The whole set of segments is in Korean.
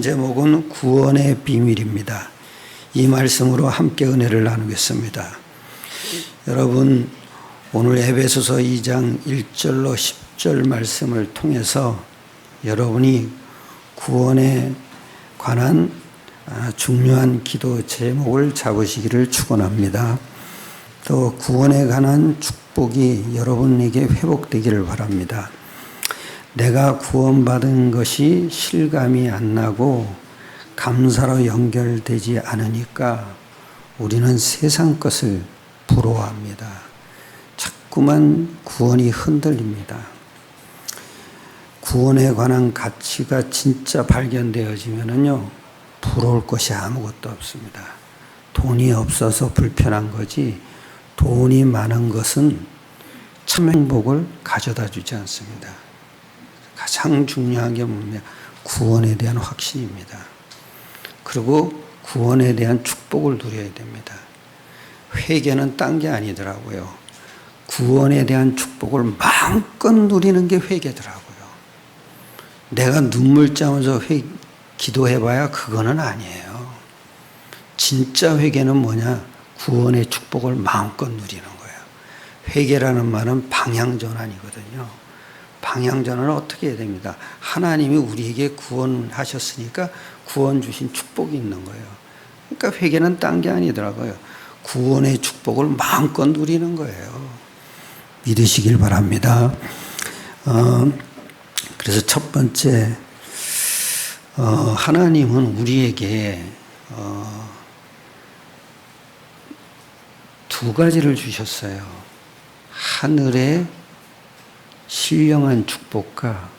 제목은 구원의 비밀입니다. 이 말씀으로 함께 은혜를 나누겠습니다. 여러분, 오늘 에베소서 2장 1절로 10절 말씀을 통해서 여러분이 구원에 관한 중요한 기도 제목을 잡으시기를 축원합니다. 또 구원에 관한 축복이 여러분에게 회복되기를 바랍니다. 내가 구원받은 것이 실감이 안 나고 감사로 연결되지 않으니까 우리는 세상 것을 부러워합니다. 자꾸만 구원이 흔들립니다. 구원에 관한 가치가 진짜 발견되어지면요, 부러울 것이 아무것도 없습니다. 돈이 없어서 불편한 거지, 돈이 많은 것은 참 행복을 가져다 주지 않습니다. 가장 중요한 게 뭐냐? 구원에 대한 확신입니다. 그리고 구원에 대한 축복을 누려야 됩니다. 회개는 딴 게 아니더라고요. 구원에 대한 축복을 마음껏 누리는 게 회개더라고요. 내가 눈물 짜면서 기도해봐야 그거는 아니에요. 진짜 회개는 뭐냐? 구원의 축복을 마음껏 누리는 거예요. 회개라는 말은 방향전환이거든요. 방향전환은 어떻게 해야 됩니다. 하나님이 우리에게 구원하셨으니까 구원 주신 축복이 있는 거예요. 그러니까 회개는 딴 게 아니더라고요. 구원의 축복을 마음껏 누리는 거예요. 믿으시길 바랍니다. 그래서 첫 번째, 하나님은 우리에게 두 가지를 주셨어요. 하늘의 신령한 축복과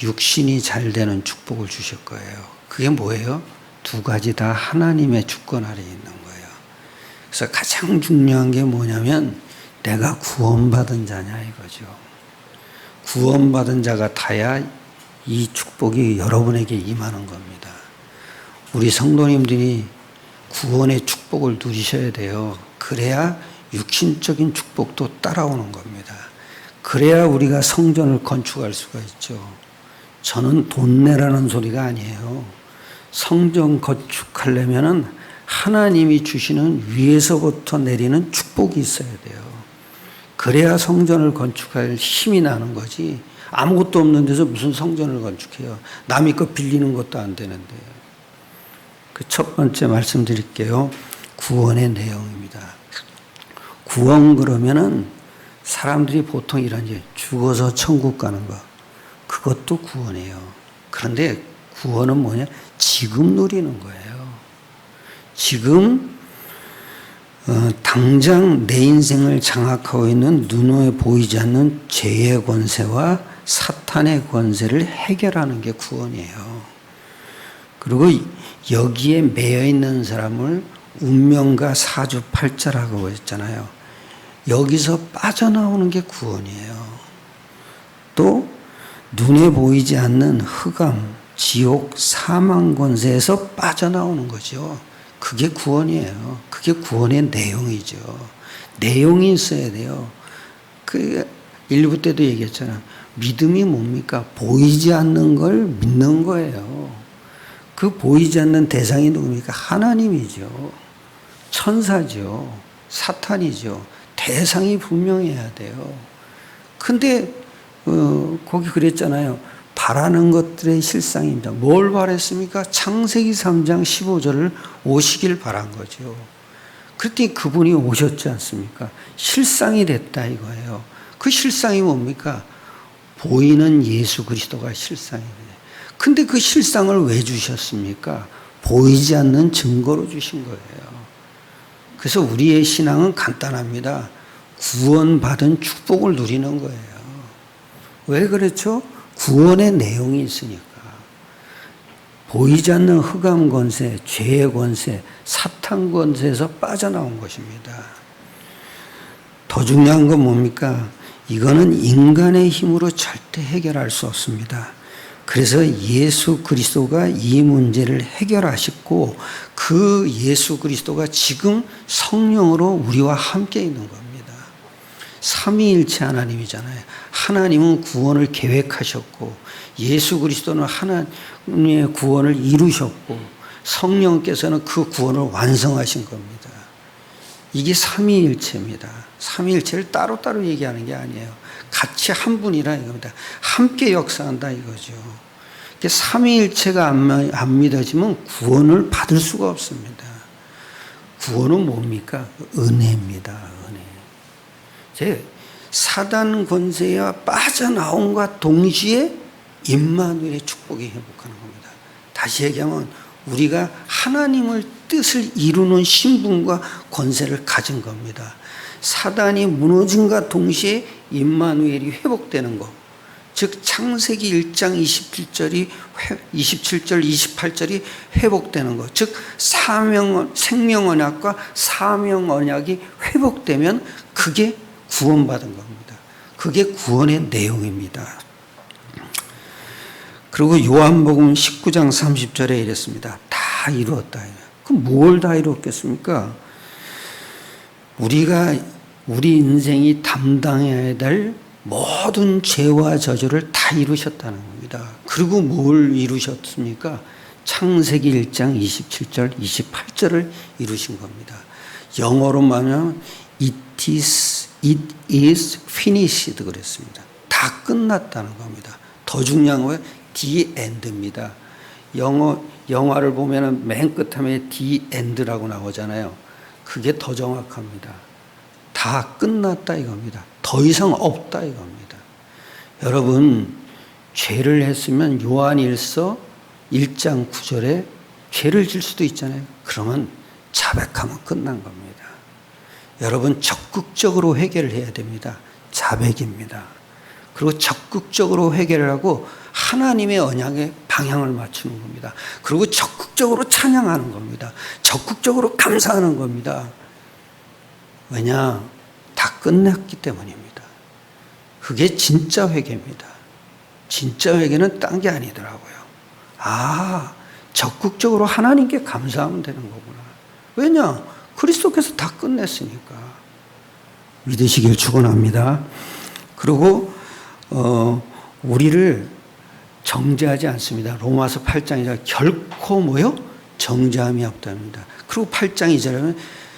육신이 잘 되는 축복을 주실 거예요. 그게 뭐예요? 두 가지 다 하나님의 주권 아래에 있는 거예요. 그래서 가장 중요한 게 뭐냐면 내가 구원받은 자냐 이거죠. 구원받은 자가 다야 이 축복이 여러분에게 임하는 겁니다. 우리 성도님들이 구원의 축복을 누리셔야 돼요. 그래야 육신적인 축복도 따라오는 겁니다. 그래야 우리가 성전을 건축할 수가 있죠. 저는 돈 내라는 소리가 아니에요. 성전 건축하려면 하나님이 주시는 위에서부터 내리는 축복이 있어야 돼요. 그래야 성전을 건축할 힘이 나는 거지. 아무것도 없는 데서 무슨 성전을 건축해요. 남의 거 빌리는 것도 안 되는데. 그 첫 번째 말씀드릴게요. 구원의 내용입니다. 구원 그러면은 사람들이 보통 이런 죽어서 천국 가는 거, 그것도 구원이에요. 그런데 구원은 뭐냐? 지금 누리는 거예요. 지금 당장 내 인생을 장악하고 있는 눈에 보이지 않는 죄의 권세와 사탄의 권세를 해결하는 게 구원이에요. 그리고 여기에 매여 있는 사람을 운명과 사주팔자라고 했잖아요. 여기서 빠져나오는 게 구원이에요. 또 눈에 보이지 않는 흑암, 지옥, 사망 권세에서 빠져나오는 거죠. 그게 구원이에요. 그게 구원의 내용이죠. 내용이 있어야 돼요. 그 1부 때도 얘기했잖아. 믿음이 뭡니까? 보이지 않는 걸 믿는 거예요. 그 보이지 않는 대상이 누굽니까? 하나님이죠. 천사죠. 사탄이죠. 대상이 분명해야 돼요. 근데 거기 그랬잖아요. 바라는 것들의 실상입니다. 뭘 바랬습니까? 창세기 3장 15절을 오시길 바란 거죠. 그랬더니 그분이 오셨지 않습니까? 실상이 됐다 이거예요. 그 실상이 뭡니까? 보이는 예수 그리스도가 실상이에요. 근데 그 실상을 왜 주셨습니까? 보이지 않는 증거로 주신 거예요. 그래서 우리의 신앙은 간단합니다. 구원받은 축복을 누리는 거예요. 왜 그렇죠? 구원의 내용이 있으니까. 보이지 않는 흑암 권세, 죄의 권세, 사탄 권세에서 빠져나온 것입니다. 더 중요한 건 뭡니까? 이거는 인간의 힘으로 절대 해결할 수 없습니다. 그래서 예수 그리스도가 이 문제를 해결하셨고 그 예수 그리스도가 지금 성령으로 우리와 함께 있는 겁니다. 삼위일체 하나님이잖아요. 하나님은 구원을 계획하셨고 예수 그리스도는 하나님의 구원을 이루셨고 성령께서는 그 구원을 완성하신 겁니다. 이게 삼위일체입니다. 삼위일체를 따로따로 얘기하는 게 아니에요. 같이 한 분이라 이겁니다. 함께 역사한다 이거죠. 삼위일체가 안 믿어지면 구원을 받을 수가 없습니다. 구원은 뭡니까? 은혜입니다. 은혜. 제 사단 권세와 빠져나온과 동시에 임마누엘의 축복이 회복하는 겁니다. 다시 얘기하면 우리가 하나님의 뜻을 이루는 신분과 권세를 가진 겁니다. 사단이 무너짐과 동시에 임마누엘이 회복되는 것. 즉 창세기 1장 27절 28절이 회복되는 것. 즉 생명 언약과 사명 언약이 회복되면 그게 구원받은 겁니다. 그게 구원의 내용입니다. 그리고 요한복음 19장 30절에 이랬습니다. 다 이루었다. 그럼 뭘 다 이루었겠습니까? 우리 인생이 담당해야 될 모든 죄와 저주를 다 이루셨다는 겁니다. 그리고 뭘 이루셨습니까? 창세기 1장 27절, 28절을 이루신 겁니다. 영어로 말하면 it is finished 그랬습니다. 다 끝났다는 겁니다. 더 중요한 거예요. the end입니다. 영화를 보면 맨 끝에 the end라고 나오잖아요. 그게 더 정확합니다. 다 끝났다 이겁니다. 더 이상 없다 이겁니다. 여러분 죄를 했으면 요한일서 1장 9절에 죄를 질 수도 있잖아요. 그러면 자백하면 끝난 겁니다. 여러분 적극적으로 회개를 해야 됩니다. 자백입니다. 그리고 적극적으로 회개를 하고 하나님의 언약에 방향을 맞추는 겁니다. 그리고 적극적으로 찬양하는 겁니다. 적극적으로 감사하는 겁니다. 왜냐? 다 끝났기 때문입니다. 그게 진짜 회개입니다. 진짜 회개는 딴 게 아니더라고요. 적극적으로 하나님께 감사하면 되는 거구나. 왜냐? 그리스도께서 다 끝냈으니까. 믿으시길 축원합니다. 그리고 우리를 정죄하지 않습니다. 로마서 8장이자 결코 뭐요? 정죄함이 없답니다. 그리고 8장 2절에는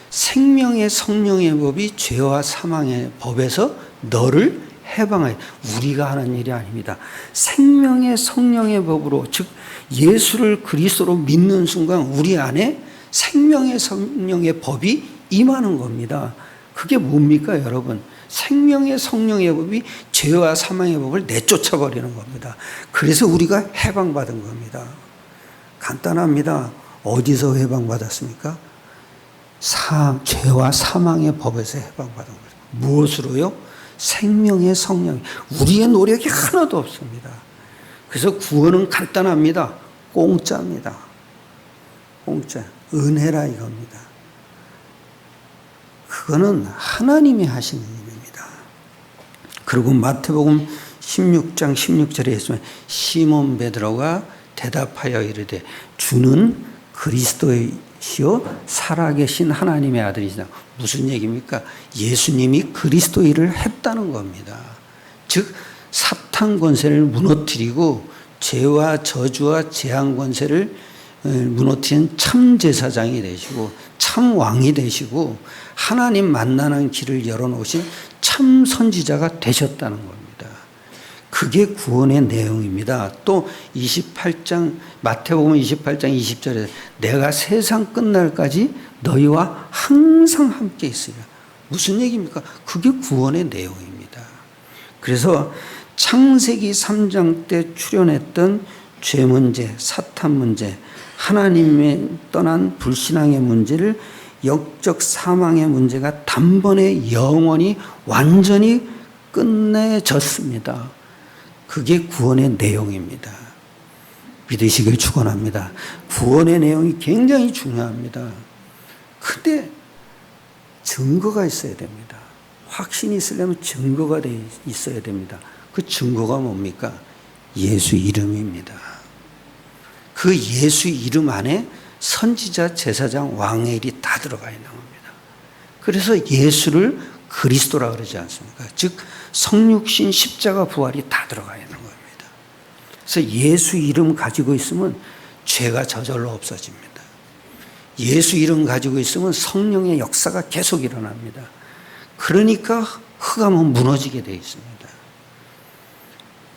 생명의 성령의 법이 죄와 사망의 법에서 너를 해방하여. 우리가 하는 일이 아닙니다. 생명의 성령의 법으로, 즉 예수를 그리스도로 믿는 순간 우리 안에 생명의 성령의 법이 임하는 겁니다. 그게 뭡니까 여러분? 생명의 성령의 법이 죄와 사망의 법을 내쫓아버리는 겁니다. 그래서 우리가 해방받은 겁니다. 간단합니다. 어디서 해방받았습니까? 죄와 사망의 법에서 해방받은 거죠. 무엇으로요? 생명의 성령. 우리의 노력이 하나도 없습니다. 그래서 구원은 간단합니다. 공짜입니다. 공짜. 은혜라 이겁니다. 그거는 하나님이 하시는 일입니다. 그리고 마태복음 16장 16절에 있으면 시몬 베드로가 대답하여 이르되 주는 그리스도이시요 살아계신 하나님의 아들이시다. 무슨 얘기입니까? 예수님이 그리스도인을 했다는 겁니다. 즉 사탄 권세를 무너뜨리고 죄와 저주와 재앙 권세를 무너뜨린 참 제사장이 되시고 참 왕이 되시고 하나님 만나는 길을 열어놓으신 참 선지자가 되셨다는 겁니다. 그게 구원의 내용입니다. 또 28장 마태복음 28장 20절에 내가 세상 끝날까지 너희와 항상 함께 있으리라. 무슨 얘기입니까? 그게 구원의 내용입니다. 그래서 창세기 3장 때 출현했던 죄 문제, 사탄 문제, 하나님의 떠난 불신앙의 문제를 영적 사망의 문제가 단번에 영원히 완전히 끝내졌습니다. 그게 구원의 내용입니다. 믿으시길 축원합니다. 구원의 내용이 굉장히 중요합니다. 근데 증거가 있어야 됩니다. 확신이 있으려면 증거가 있어야 됩니다. 그 증거가 뭡니까? 예수 이름입니다. 그 예수 이름 안에 선지자, 제사장, 왕의 일이 다 들어가 있는 겁니다. 그래서 예수를 그리스도라 그러지 않습니까? 즉 성육신 십자가 부활이 다 들어가 있는 겁니다. 그래서 예수 이름 가지고 있으면 죄가 저절로 없어집니다. 예수 이름 가지고 있으면 성령의 역사가 계속 일어납니다. 그러니까 흑암은 무너지게 되어 있습니다.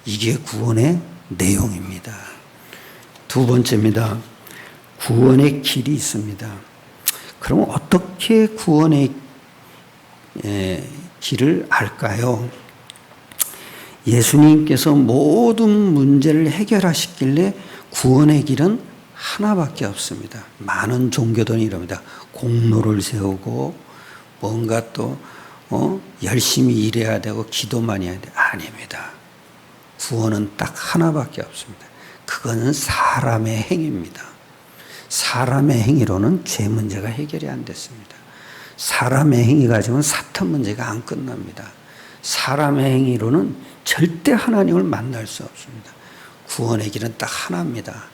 이게 구원의 내용입니다. 두 번째입니다. 구원의 길이 있습니다. 그럼 어떻게 구원의 길을 알까요? 예수님께서 모든 문제를 해결하시길래 구원의 길은 하나밖에 없습니다. 많은 종교들은 이럽니다. 공로를 세우고 뭔가 또 열심히 일해야 되고 기도만 해야 돼. 아닙니다. 구원은 딱 하나밖에 없습니다. 그거는 사람의 행위입니다. 사람의 행위로는 죄 문제가 해결이 안 됐습니다. 사람의 행위 가지고는 사탄 문제가 안 끝납니다. 사람의 행위로는 절대 하나님을 만날 수 없습니다. 구원의 길은 딱 하나입니다.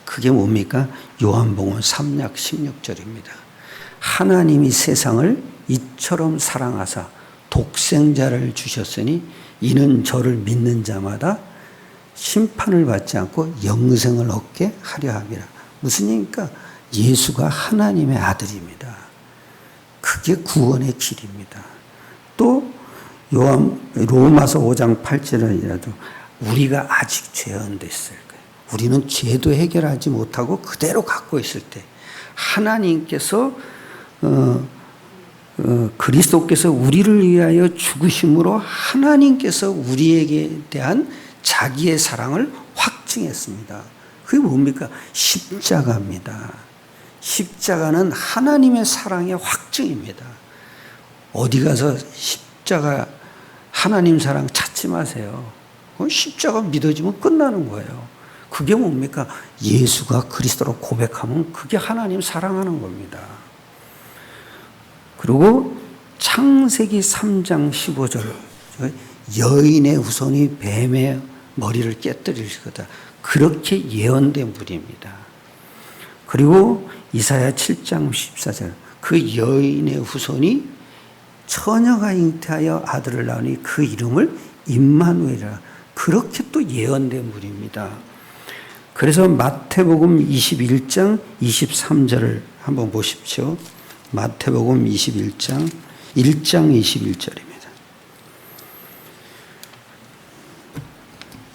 그게 뭡니까? 요한복음 3장 16절입니다. 하나님이 세상을 이처럼 사랑하사 독생자를 주셨으니 이는 저를 믿는 자마다 심판을 받지 않고 영생을 얻게 하려 함이라. 무슨 얘기입니까? 예수가 하나님의 아들입니다. 그게 구원의 길입니다. 또 로마서 5장 8절이라도 우리가 아직 죄언됐을 거예요. 우리는 죄도 해결하지 못하고 그대로 갖고 있을 때 하나님께서 그리스도께서 우리를 위하여 죽으심으로 하나님께서 우리에게 대한 자기의 사랑을 확증했습니다. 그게 뭡니까? 십자가입니다. 십자가는 하나님의 사랑의 확증입니다. 어디 가서 십자가 하나님 사랑 찾지 마세요. 십자가 믿어지면 끝나는 거예요. 그게 뭡니까? 예수가 그리스도로 고백하면 그게 하나님 사랑하는 겁니다. 그리고 창세기 3장 15절 여인의 후손이 뱀의 머리를 깨뜨릴 거다. 그렇게 예언된 분입니다. 그리고 이사야 7장 14절 그 여인의 후손이 처녀가 잉태하여 아들을 낳으니 그 이름을 임마누엘이라. 그렇게 또 예언된 분입니다. 그래서 마태복음 21장 23절을 한번 보십시오. 마태복음 21장 21절입니다.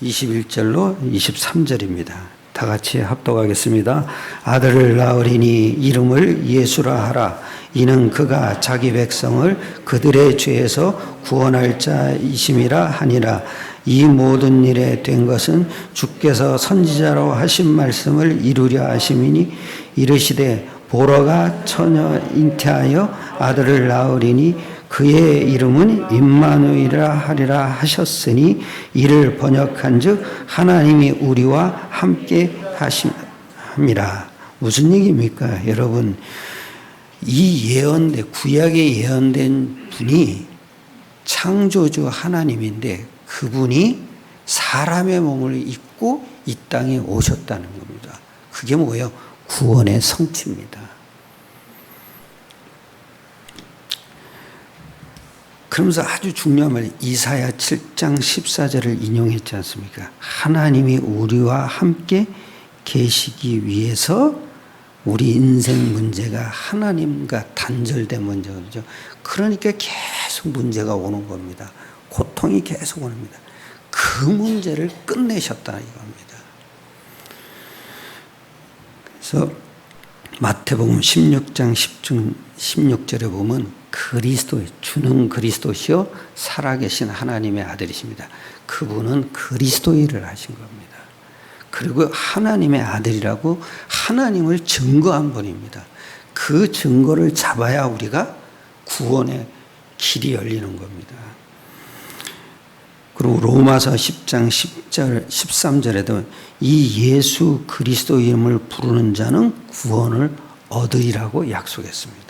21절로 23절입니다. 다 같이 합독하겠습니다. 아들을 낳으리니 이름을 예수라 하라. 이는 그가 자기 백성을 그들의 죄에서 구원할 자이심이라 하니라. 이 모든 일에 된 것은 주께서 선지자로 하신 말씀을 이루려 하심이니 이르시되 보러가 처녀 잉태하여 아들을 낳으리니 그의 이름은 임마누엘이라 하리라 하셨으니 이를 번역한즉 하나님이 우리와 함께 하심이라. 무슨 얘기입니까? 여러분, 이 예언된 구약에 예언된 분이 창조주 하나님인데 그분이 사람의 몸을 입고 이 땅에 오셨다는 겁니다. 그게 뭐예요? 구원의 성취입니다. 그러면서 아주 중요한 말 이사야 7장 14절을 인용했지 않습니까? 하나님이 우리와 함께 계시기 위해서 우리 인생 문제가 하나님과 단절된 문제죠. 그러니까 계속 문제가 오는 겁니다. 고통이 계속 옵니다. 그 문제를 끝내셨다 이겁니다. 그래서 마태복음 16장 16절에 보면 주는 그리스도시요 살아계신 하나님의 아들이십니다. 그분은 그리스도인을 하신 겁니다. 그리고 하나님의 아들이라고 하나님을 증거한 분입니다. 그 증거를 잡아야 우리가 구원의 길이 열리는 겁니다. 그리고 로마서 10장 10절, 13절에도 이 예수 그리스도 이름을 부르는 자는 구원을 얻으리라고 약속했습니다.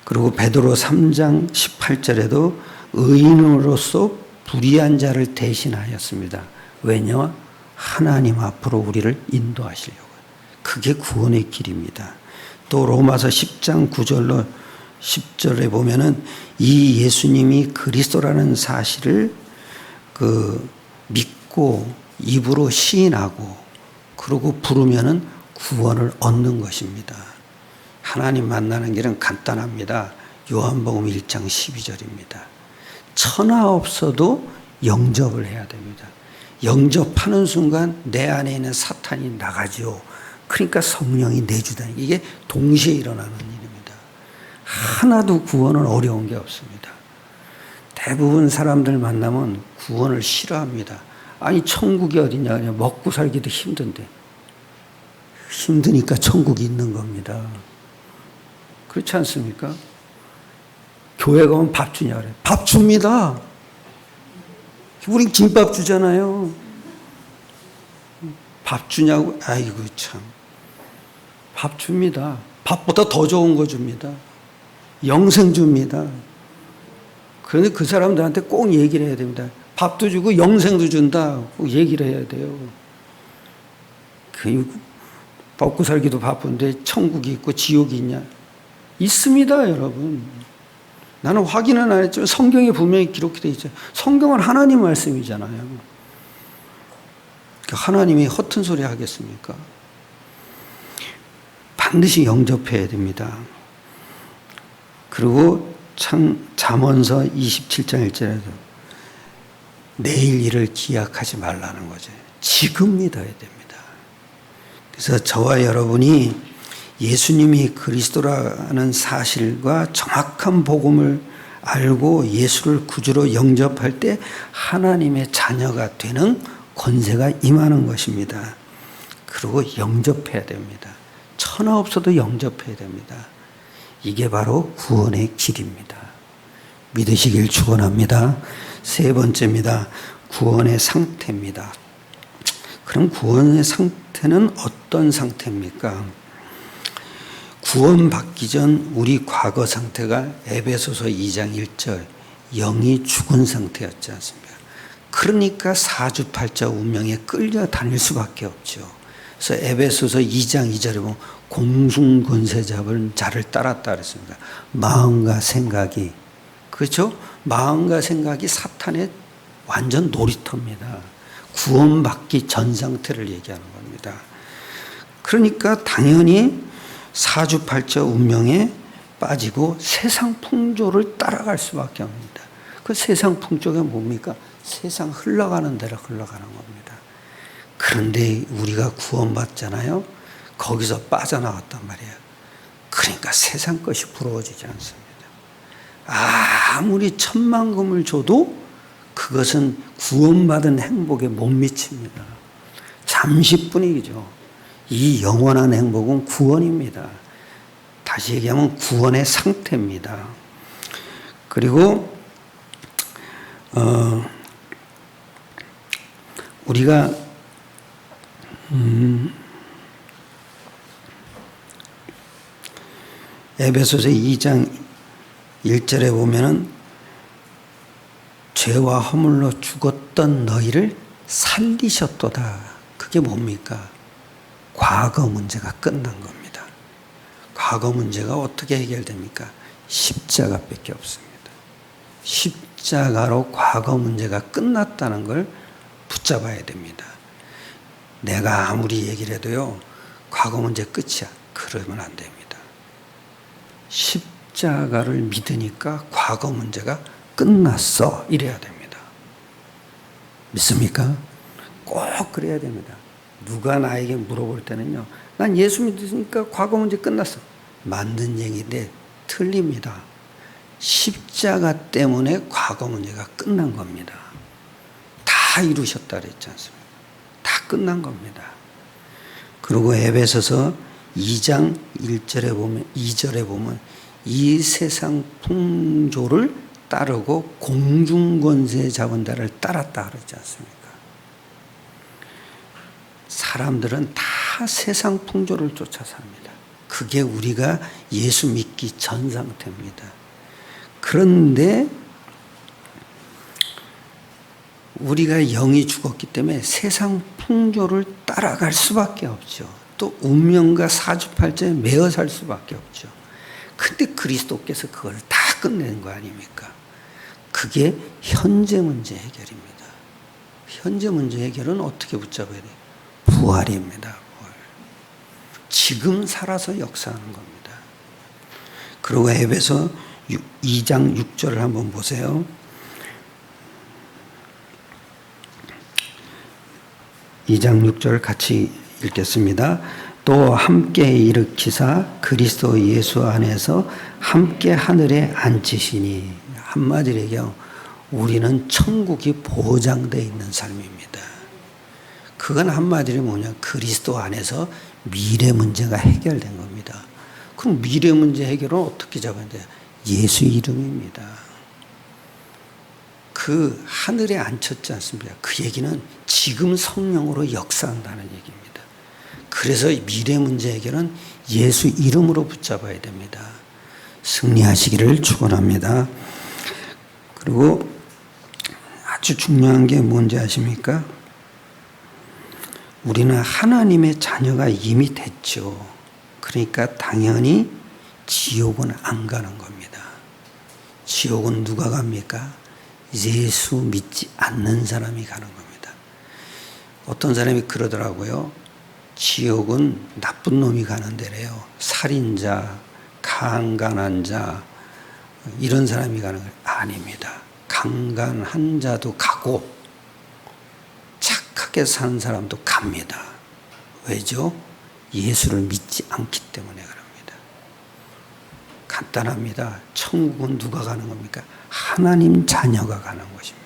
그리고 베드로 3장 18절에도 의인으로서 불의한 자를 대신하였습니다. 왜냐? 하나님 앞으로 우리를 인도하시려고. 그게 구원의 길입니다. 또 로마서 10장 9절로 10절에 보면은 이 예수님이 그리스도라는 사실을 믿고 입으로 시인하고 그러고 부르면은 구원을 얻는 것입니다. 하나님 만나는 길은 간단합니다. 요한복음 1장 12절입니다. 천하 없어도 영접을 해야 됩니다. 영접하는 순간 내 안에 있는 사탄이 나가죠. 그러니까 성령이 내주다. 이게 동시에 일어나는 일입니다. 하나도 구원은 어려운 게 없습니다. 대부분 사람들 만나면 구원을 싫어합니다. 아니 천국이 어디냐, 그냥 먹고 살기도 힘든데. 힘드니까 천국이 있는 겁니다. 그렇지 않습니까? 교회 가면 밥 주냐 그래. 밥 줍니다. 우린 김밥 주잖아요. 밥 주냐고? 아이고 참. 밥 줍니다. 밥보다 더 좋은 거 줍니다. 영생 줍니다. 그런데 그 사람들한테 꼭 얘기를 해야 됩니다. 밥도 주고 영생도 준다. 꼭 얘기를 해야 돼요. 먹고 살기도 바쁜데 천국이 있고 지옥이 있냐? 있습니다, 여러분. 나는 확인은 안 했지만 성경에 분명히 기록되어 있죠. 성경은 하나님 말씀이잖아요. 하나님이 허튼 소리 하겠습니까? 반드시 영접해야 됩니다. 그리고 잠언서 27장 1절에도 내일 일을 기약하지 말라는 거죠. 지금 믿어야 됩니다. 그래서 저와 여러분이 예수님이 그리스도라는 사실과 정확한 복음을 알고 예수를 구주로 영접할 때 하나님의 자녀가 되는 권세가 임하는 것입니다. 그리고 영접해야 됩니다. 천하 없어도 영접해야 됩니다. 이게 바로 구원의 길입니다. 믿으시길 축원합니다. 세 번째입니다. 구원의 상태입니다. 그럼 구원의 상태는 어떤 상태입니까? 구원받기 전 우리 과거 상태가 에베소서 2장 1절 영이 죽은 상태였지 않습니까? 그러니까 사주팔자 운명에 끌려다닐 수밖에 없죠. 그래서 에베소서 2장 2절에 보면 공중권세 잡은 자를 따랐다 그랬습니다. 마음과 생각이, 그렇죠? 마음과 생각이 사탄의 완전 놀이터입니다. 구원받기 전 상태를 얘기하는 겁니다. 그러니까 당연히 사주팔자 운명에 빠지고 세상 풍조를 따라갈 수밖에 없습니다. 그 세상 풍조가 뭡니까? 세상 흘러가는 대로 흘러가는 겁니다. 그런데 우리가 구원받잖아요. 거기서 빠져나왔단 말이에요. 그러니까 세상 것이 부러워지지 않습니다. 아무리 천만금을 줘도 그것은 구원받은 행복에 못 미칩니다. 잠시뿐이죠. 이 영원한 행복은 구원입니다. 다시 얘기하면 구원의 상태입니다. 그리고 우리가 에베소서 2장 1절에 보면은 죄와 허물로 죽었던 너희를 살리셨도다. 그게 뭡니까? 과거 문제가 끝난 겁니다. 과거 문제가 어떻게 해결됩니까? 십자가밖에 없습니다. 십자가로 과거 문제가 끝났다는 걸 붙잡아야 됩니다. 내가 아무리 얘기를 해도요, 과거 문제 끝이야. 그러면 안 됩니다. 십자가를 믿으니까 과거 문제가 끝났어. 이래야 됩니다. 믿습니까? 꼭 그래야 됩니다. 누가 나에게 물어볼 때는요, 난 예수 믿으니까 과거 문제 끝났어. 맞는 얘기인데 틀립니다. 십자가 때문에 과거 문제가 끝난 겁니다. 다 이루셨다 그랬지 않습니까? 다 끝난 겁니다. 그리고 에베소서 2장 2절에 보면 이 세상 풍조를 따르고 공중권세 잡은 자를 따랐다 그러지 않습니까? 사람들은 다 세상 풍조를 쫓아 삽니다. 그게 우리가 예수 믿기 전 상태입니다. 그런데 우리가 영이 죽었기 때문에 세상 풍조를 따라갈 수밖에 없죠. 또 운명과 사주팔자에 매어 살 수밖에 없죠. 근데 그리스도께서 그걸 다 끝낸 거 아닙니까? 그게 현재 문제 해결입니다. 현재 문제 해결은 어떻게 붙잡아야 돼요? 부활입니다. 부활. 지금 살아서 역사하는 겁니다. 그리고 에베소 2장 6절을 한번 보세요. 2장 6절 같이 읽겠습니다. 또 함께 일으키사 그리스도 예수 안에서 함께 하늘에 앉히시니. 한마디로 얘기하면 우리는 천국이 보장되어 있는 삶입니다. 그건 한마디로 뭐냐? 그리스도 안에서 미래 문제가 해결된 겁니다. 그럼 미래 문제 해결은 어떻게 잡아야 돼요? 예수 이름입니다. 그 하늘에 앉혔지 않습니까? 그 얘기는 지금 성령으로 역사한다는 얘기입니다. 그래서 미래 문제 해결은 예수 이름으로 붙잡아야 됩니다. 승리하시기를 축원합니다. 그리고 아주 중요한 게 뭔지 아십니까? 우리는 하나님의 자녀가 이미 됐죠. 그러니까 당연히 지옥은 안 가는 겁니다. 지옥은 누가 갑니까? 예수 믿지 않는 사람이 가는 겁니다. 어떤 사람이 그러더라고요. 지옥은 나쁜 놈이 가는 데래요. 살인자, 강간한 자, 이런 사람이 가는 거예요. 아닙니다. 강간한 자도 가고 착하게 사는 사람도 갑니다. 왜죠? 예수를 믿지 않기 때문에 그럽니다. 간단합니다. 천국은 누가 가는 겁니까? 하나님 자녀가 가는 것입니다.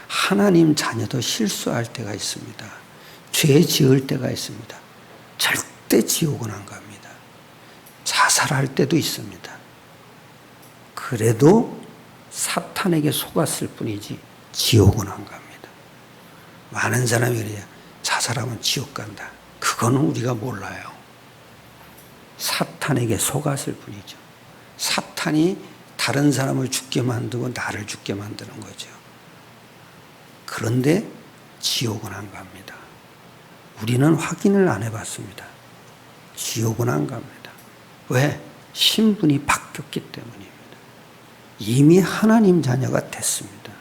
하나님 자녀도 실수할 때가 있습니다. 죄 지을 때가 있습니다. 절대 지옥은 안 갑니다. 자살할 때도 있습니다. 그래도 사탄에게 속았을 뿐이지 지옥은 안 갑니다. 많은 사람이 그래요. 자살하면 지옥 간다. 그거는 우리가 몰라요. 사탄에게 속았을 뿐이죠. 사탄이 다른 사람을 죽게 만들고 나를 죽게 만드는 거죠. 그런데 지옥은 안 갑니다. 우리는 확인을 안 해봤습니다. 지옥은 안 갑니다. 왜? 신분이 바뀌었기 때문입니다. 이미 하나님 자녀가 됐습니다.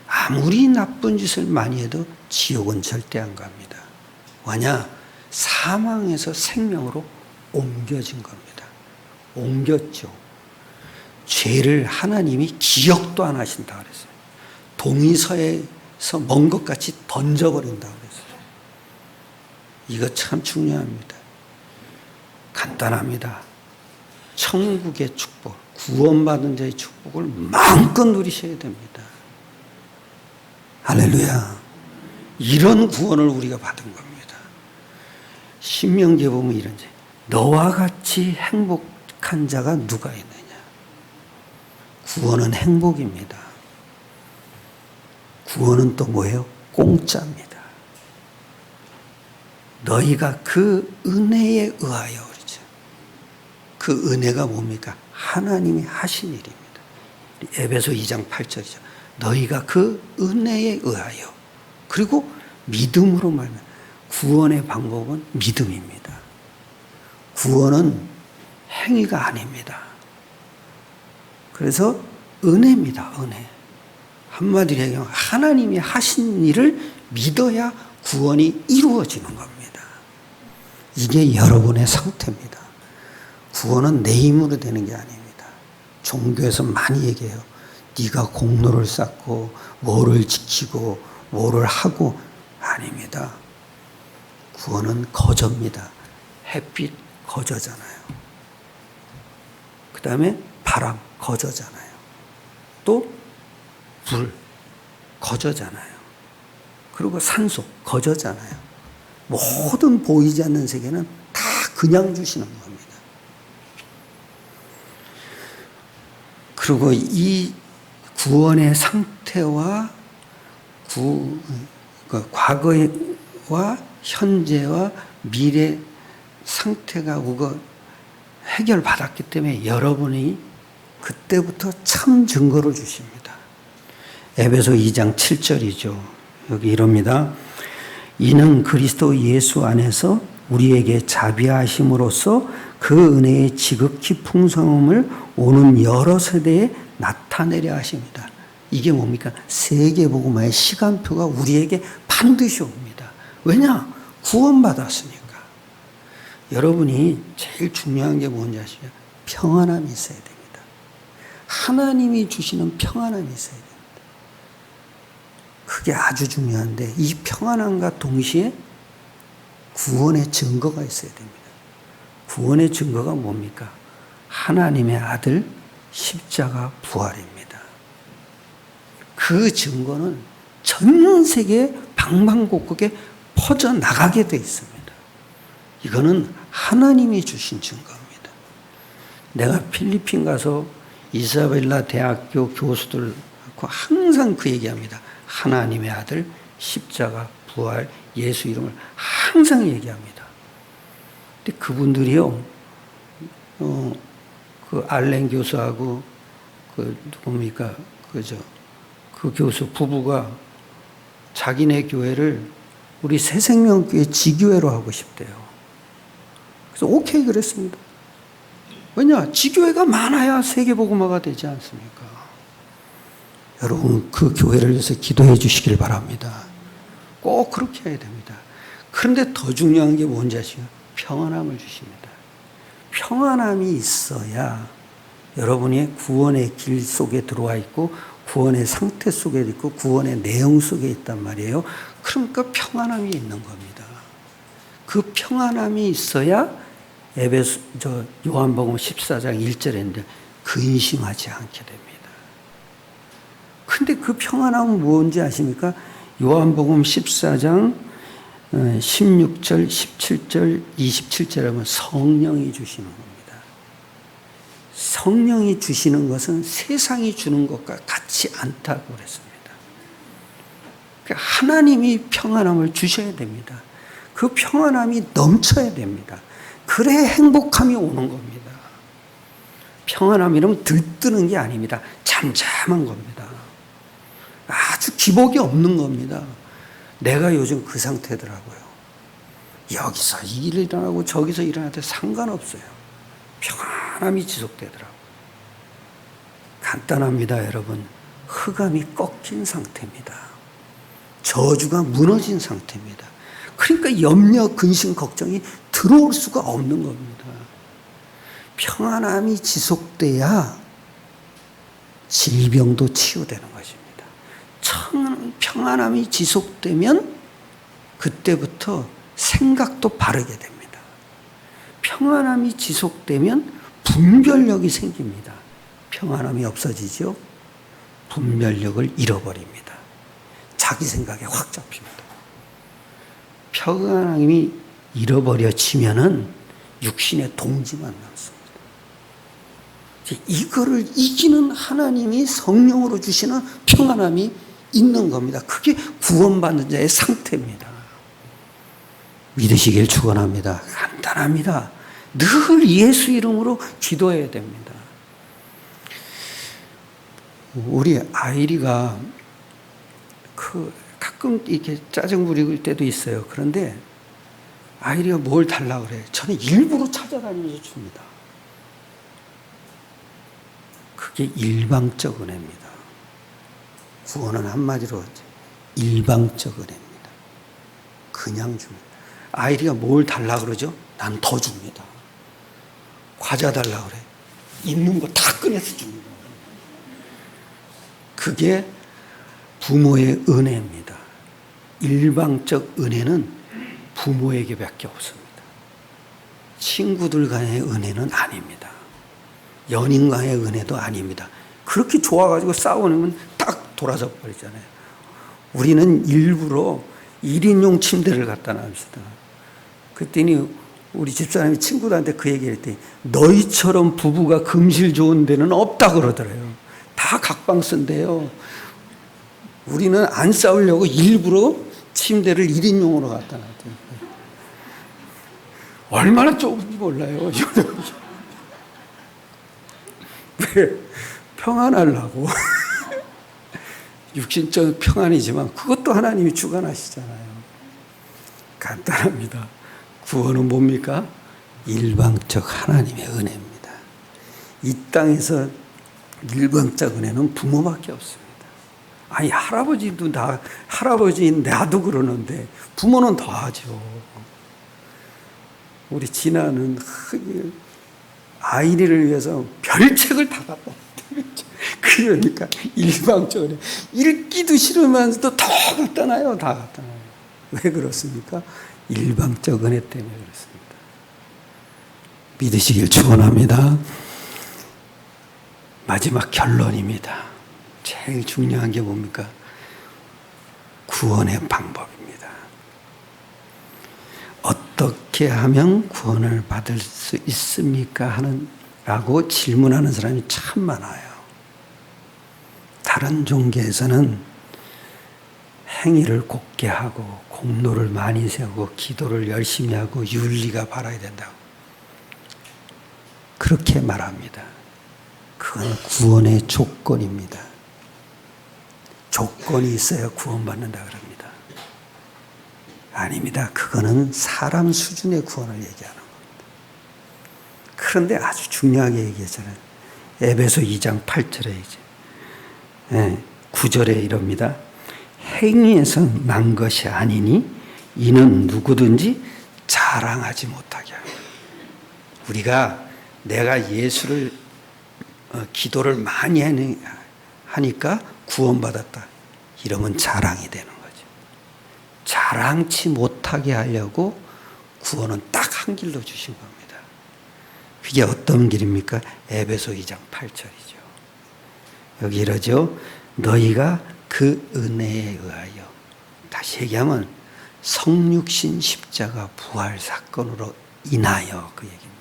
아무리 나쁜 짓을 많이 해도 지옥은 절대 안 갑니다. 왜냐? 사망에서 생명으로 옮겨진 겁니다. 옮겼죠. 죄를 하나님이 기억도 안 하신다 그랬어요. 동의서에서 먼 것 같이 던져버린다 그랬어요. 이거 참 중요합니다. 간단합니다. 천국의 축복, 구원받은 자의 축복을 마음껏 누리셔야 됩니다. 할렐루야. 이런 구원을 우리가 받은 겁니다. 신명기에 보면 이런 제 너와 같이 행복한 자가 누가 있느냐. 구원은 행복입니다. 구원은 또 뭐예요? 공짜입니다. 너희가 그 은혜에 의하여 그러죠. 그 은혜가 뭡니까? 하나님이 하신 일입니다. 에베소 2장 8절이죠. 너희가 그 은혜에 의하여. 그리고 믿음으로 말하면 구원의 방법은 믿음입니다. 구원은 행위가 아닙니다. 그래서 은혜입니다. 은혜. 한마디로 얘기하면 하나님이 하신 일을 믿어야 구원이 이루어지는 겁니다. 이게 여러분의 상태입니다. 구원은 내 힘으로 되는 게 아닙니다. 종교에서 많이 얘기해요. 네가 공로를 쌓고 뭐를 지키고 뭐를 하고 아닙니다. 구원은 거저입니다. 햇빛 거저잖아요. 그 다음에 바람 거저잖아요. 또 불 거저잖아요. 그리고 산소 거저잖아요. 모든 보이지 않는 세계는 다 그냥 주시는 겁니다. 그리고 이 구원의 상태와 과거와 현재와 미래 상태가 우거 해결받았기 때문에 여러분이 그때부터 참 증거를 주십니다. 에베소 2장 7절이죠. 여기 이럽니다. 이는 그리스도 예수 안에서 우리에게 자비하심으로써 그 은혜의 지극히 풍성함을 오는 여러 세대에 나타내려 하십니다. 이게 뭡니까? 세계복음화의 시간표가 우리에게 반드시 옵니다. 왜냐? 구원받았으니까. 여러분이 제일 중요한 게 뭔지 아시죠? 평안함이 있어야 됩니다. 하나님이 주시는 평안함이 있어야 됩니다. 그게 아주 중요한데 이 평안함과 동시에 구원의 증거가 있어야 됩니다. 구원의 증거가 뭡니까? 하나님의 아들 십자가 부활입니다. 그 증거는 전 세계 방방곡곡에 퍼져나가게 되어 있습니다. 이거는 하나님이 주신 증거입니다. 내가 필리핀 가서 이사벨라 대학교 교수들과 항상 그 얘기합니다. 하나님의 아들 십자가 부활 예수 이름을 항상 얘기합니다. 근데 그분들이요, 그 알렌 교수하고 그 누굽니까 그 교수 부부가 자기네 교회를 우리 새생명교회 지교회로 하고 싶대요. 그래서 오케이 그랬습니다. 왜냐? 지교회가 많아야 세계복음화가 되지 않습니까? 여러분 그 교회를 위해서 기도해 주시길 바랍니다. 꼭 그렇게 해야 됩니다. 그런데 더 중요한 게 뭔지 아시죠? 평안함을 주십니다. 평안함이 있어야 여러분이 구원의 길 속에 들어와 있고 구원의 상태 속에 있고 구원의 내용 속에 있단 말이에요. 그러니까 평안함이 있는 겁니다. 그 평안함이 있어야 요한복음 14장 1절에 있는데 근심하지 않게 됩니다. 근데 그 평안함은 뭔지 아십니까? 요한복음 14장 16절, 17절, 27절에 하면 성령이 주시는 겁니다. 성령이 주시는 것은 세상이 주는 것과 같지 않다고 그랬습니다. 그러니까 하나님이 평안함을 주셔야 됩니다. 그 평안함이 넘쳐야 됩니다. 그래야 행복함이 오는 겁니다. 평안함이라면 들뜨는 게 아닙니다. 잠잠한 겁니다. 아주 기복이 없는 겁니다. 내가 요즘 그 상태더라고요. 여기서 일을 일어나고 저기서 일어나도 상관없어요. 평안함이 지속되더라고요. 간단합니다, 여러분. 흑암이 꺾인 상태입니다. 저주가 무너진 상태입니다. 그러니까 염려, 근심, 걱정이 들어올 수가 없는 겁니다. 평안함이 지속돼야 질병도 치유되는 것입니다. 평안함이 지속되면 그때부터 생각도 바르게 됩니다. 평안함이 지속되면 분별력이 생깁니다. 평안함이 없어지죠. 분별력을 잃어버립니다. 자기 생각에 확 잡힙니다. 평안함이 잃어버려지면은 육신의 동지만 남습니다. 이거를 이기는 하나님이 성령으로 주시는 평안함이 있는 겁니다. 그게 구원받는 자의 상태입니다. 믿으시길 축원합니다. 간단합니다. 늘 예수 이름으로 기도해야 됩니다. 우리 아이리가 가끔 이렇게 짜증 부릴 때도 있어요. 그런데 아이리가 뭘 달라고 그래요. 저는 일부러 찾아다니면서 줍니다. 그게 일방적 은혜입니다. 구원은 한마디로 일방적 은혜입니다. 그냥 줍니다. 아이리가 뭘 달라고 그러죠? 난 더 줍니다. 과자 달라고 그래. 있는 거 다 꺼내서 줍니다. 그게 부모의 은혜입니다. 일방적 은혜는 부모에게밖에 없습니다. 친구들 간의 은혜는 아닙니다. 연인 간의 은혜도 아닙니다. 그렇게 좋아가지고 싸우면 딱 돌아서 버리잖아요. 우리는 일부러 1인용 침대를 갖다 놨습니다. 그랬더니 우리 집사람이 친구들한테 그 얘기를 했더니 너희처럼 부부가 금실 좋은 데는 없다 그러더래요. 다 각방 쓴대요. 우리는 안 싸우려고 일부러 침대를 1인용으로 갖다 놨대요. 얼마나 좁은지 몰라요. 왜? 평안하려고. 육신적 평안이지만 그것도 하나님이 주관하시잖아요. 간단합니다. 구원은 뭡니까? 일방적 하나님의 은혜입니다. 이 땅에서 일방적 은혜는 부모밖에 없습니다. 아니 할아버지도 할아버지인 나도 그러는데 부모는 더 하죠. 우리 진아는 아이를 위해서 별책을 다 갖다 놨다. 그러니까 일방적으로 읽기도 싫으면서도 더 갖다 놔요. 다 갖다 놔요. 왜 그렇습니까? 일방적 은혜 때문에 그렇습니다. 믿으시길 축원합니다. 마지막 결론입니다. 제일 중요한 게 뭡니까? 구원의 방법입니다. 어떻게 하면 구원을 받을 수 있습니까? 라고 질문하는 사람이 참 많아요. 다른 종교에서는 행위를 곱게 하고 공로를 많이 세우고 기도를 열심히 하고 윤리가 바라야 된다고 그렇게 말합니다. 그건 구원의 조건입니다. 조건이 있어야 구원받는다 그럽니다. 아닙니다. 그거는 사람 수준의 구원을 얘기하는 겁니다. 그런데 아주 중요하게 얘기했잖아요. 에베소 2장 8절에 이제 9절에 이럽니다. 행위에서 난 것이 아니니 이는 누구든지 자랑하지 못하게 합니다. 우리가 내가 예수를 기도를 많이 하니까 구원받았다. 이러면 자랑이 되는 거죠. 자랑치 못하게 하려고 구원은 딱 한 길로 주신 겁니다. 그게 어떤 길입니까? 에베소 2장 8절이죠. 여기 이러죠. 너희가 그 은혜에 의하여, 다시 얘기하면 성육신 십자가 부활 사건으로 인하여 그 얘기입니다.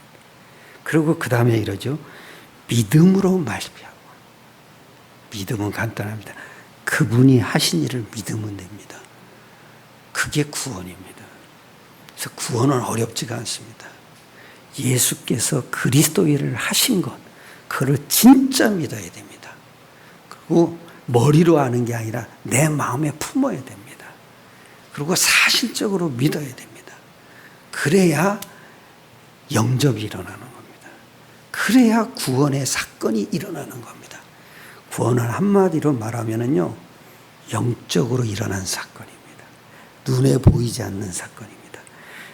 그리고 그 다음에 이러죠. 믿음으로 말미암아. 믿음은 간단합니다. 그분이 하신 일을 믿으면 됩니다. 그게 구원입니다. 그래서 구원은 어렵지가 않습니다. 예수께서 그리스도 일을 하신 것, 그걸 진짜 믿어야 됩니다. 그리고 머리로 아는 게 아니라 내 마음에 품어야 됩니다. 그리고 사실적으로 믿어야 됩니다. 그래야 영접이 일어나는 겁니다. 그래야 구원의 사건이 일어나는 겁니다. 구원을 한마디로 말하면요, 영적으로 일어난 사건입니다. 눈에 보이지 않는 사건입니다.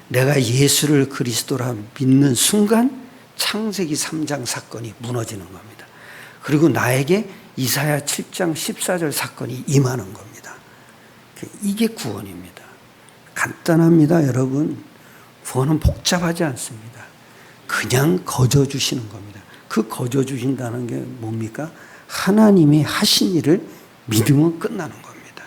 내가 예수를 그리스도라 믿는 순간 창세기 3장 사건이 무너지는 겁니다. 그리고 나에게 이사야 7장 14절 사건이 임하는 겁니다. 이게 구원입니다. 간단합니다, 여러분. 구원은 복잡하지 않습니다. 그냥 거저 주시는 겁니다. 그 거저 주신다는 게 뭡니까? 하나님이 하신 일을 믿으면 끝나는 겁니다.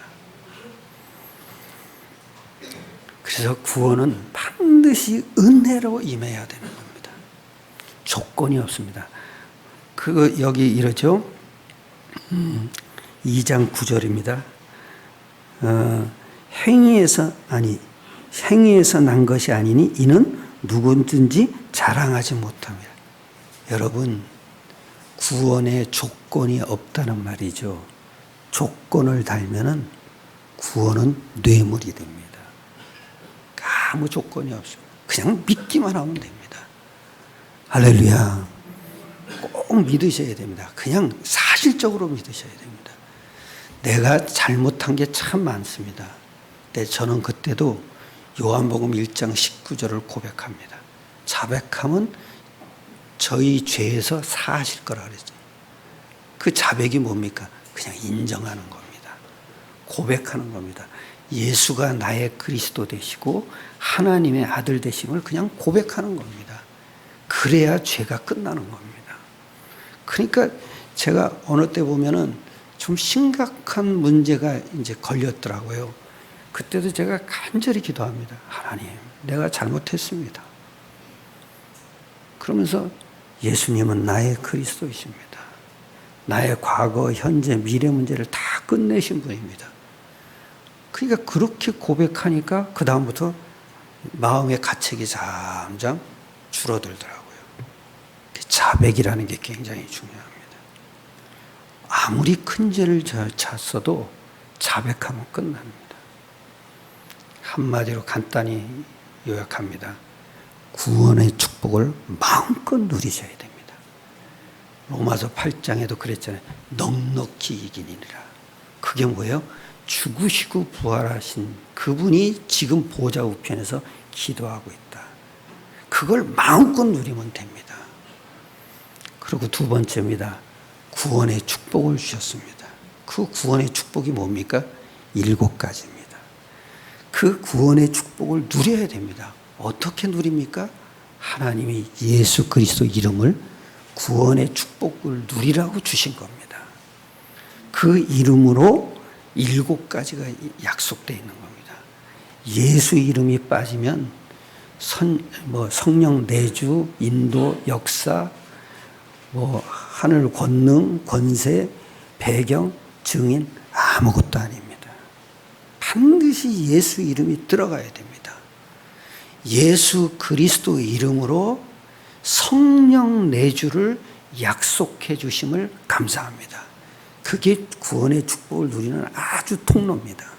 그래서 구원은 반드시 은혜로 임해야 되는 겁니다. 조건이 없습니다. 그거 여기 이러죠. 2장 9절입니다. 행위에서 난 것이 아니니 이는 누구든지 자랑하지 못합니다. 여러분, 구원에 조건이 없다는 말이죠. 조건을 달면은 구원은 뇌물이 됩니다. 아무 조건이 없습니다. 그냥 믿기만 하면 됩니다. 할렐루야. 꼭 믿으셔야 됩니다. 그냥 사실적으로 믿으셔야 됩니다. 내가 잘못한 게 참 많습니다. 근데 저는 그때도 요한복음 1장 19절을 고백합니다. 자백하면 저희 죄에서 사하실 거라 그랬죠. 그 자백이 뭡니까? 그냥 인정하는 겁니다. 고백하는 겁니다. 예수가 나의 그리스도 되시고 하나님의 아들 되심을 그냥 고백하는 겁니다. 그래야 죄가 끝나는 겁니다. 그러니까 제가 어느 때 보면은 좀 심각한 문제가 이제 걸렸더라고요. 그때도 제가 간절히 기도합니다. 하나님, 내가 잘못했습니다. 그러면서 예수님은 나의 그리스도이십니다. 나의 과거, 현재, 미래 문제를 다 끝내신 분입니다. 그러니까 그렇게 고백하니까 그 다음부터 마음의 가책이 잠잠 줄어들더라고요. 자백이라는 게 굉장히 중요합니다. 아무리 큰 죄를 졌어도 자백하면 끝납니다. 한마디로 간단히 요약합니다. 구원의 축복을 마음껏 누리셔야 됩니다. 로마서 8장에도 그랬잖아요. 넉넉히 이기니라. 그게 뭐예요? 죽으시고 부활하신 그분이 지금 보좌 우편에서 기도하고 있다. 그걸 마음껏 누리면 됩니다. 그리고 두 번째입니다. 구원의 축복을 주셨습니다. 그 구원의 축복이 뭡니까? 7가지입니다. 그 구원의 축복을 누려야 됩니다. 어떻게 누립니까? 하나님이 예수 그리스도 이름을 구원의 축복을 누리라고 주신 겁니다. 그 이름으로 7가지가 약속되어 있는 겁니다. 예수 이름이 빠지면 성령 내주, 인도, 역사, 하늘 권능, 권세, 배경, 증인 아무것도 아닙니다. 반드시 예수 이름이 들어가야 됩니다. 예수 그리스도 이름으로 성령 내주를 약속해 주심을 감사합니다. 그게 구원의 축복을 누리는 아주 통로입니다.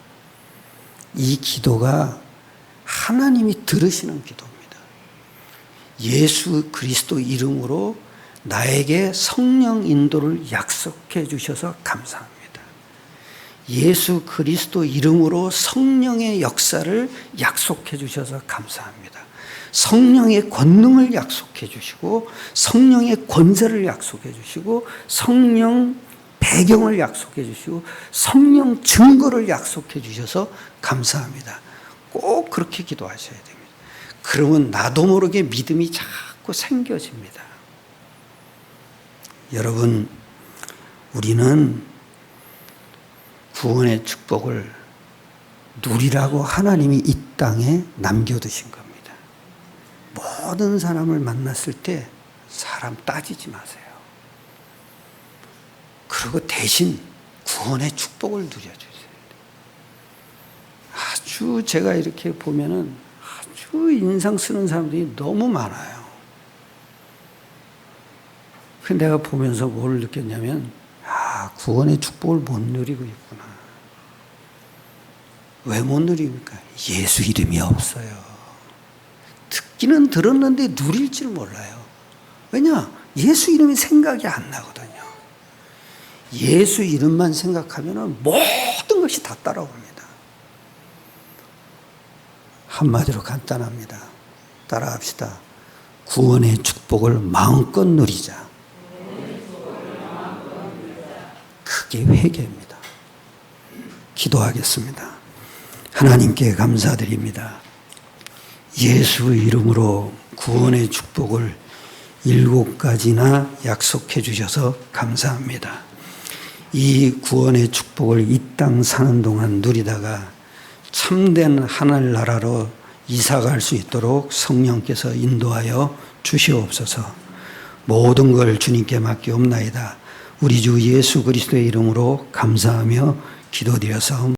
이 기도가 하나님이 들으시는 기도입니다. 예수 그리스도 이름으로 나에게 성령 인도를 약속해 주셔서 감사합니다. 예수 그리스도 이름으로 성령의 역사를 약속해 주셔서 감사합니다. 성령의 권능을 약속해 주시고 성령의 권세를 약속해 주시고 성령 배경을 약속해 주시고 성령 증거를 약속해 주셔서 감사합니다. 꼭 그렇게 기도하셔야 됩니다. 그러면 나도 모르게 믿음이 자꾸 생겨집니다. 여러분, 우리는 구원의 축복을 누리라고 하나님이 이 땅에 남겨두신 겁니다. 모든 사람을 만났을 때 사람 따지지 마세요. 그리고 대신 구원의 축복을 누려주세요. 아주 제가 이렇게 보면은 아주 인상 쓰는 사람들이 너무 많아요. 근데 내가 보면서 뭘 느꼈냐면, 구원의 축복을 못 누리고 있구나. 왜 못 누립니까? 예수 이름이 없어요. 듣기는 들었는데 누릴 줄 몰라요. 왜냐? 예수 이름이 생각이 안 나거든요. 예수 이름만 생각하면 모든 것이 다 따라옵니다. 한마디로 간단합니다. 따라합시다. 구원의 축복을 마음껏 누리자. 그게 회개입니다. 기도하겠습니다. 하나님께 감사드립니다. 예수 이름으로 구원의 축복을 7가지나 약속해 주셔서 감사합니다. 이 구원의 축복을 이 땅 사는 동안 누리다가 참된 하늘나라로 이사갈 수 있도록 성령께서 인도하여 주시옵소서. 모든 걸 주님께 맡기옵나이다. 우리 주 예수 그리스도의 이름으로 감사하며 기도드려서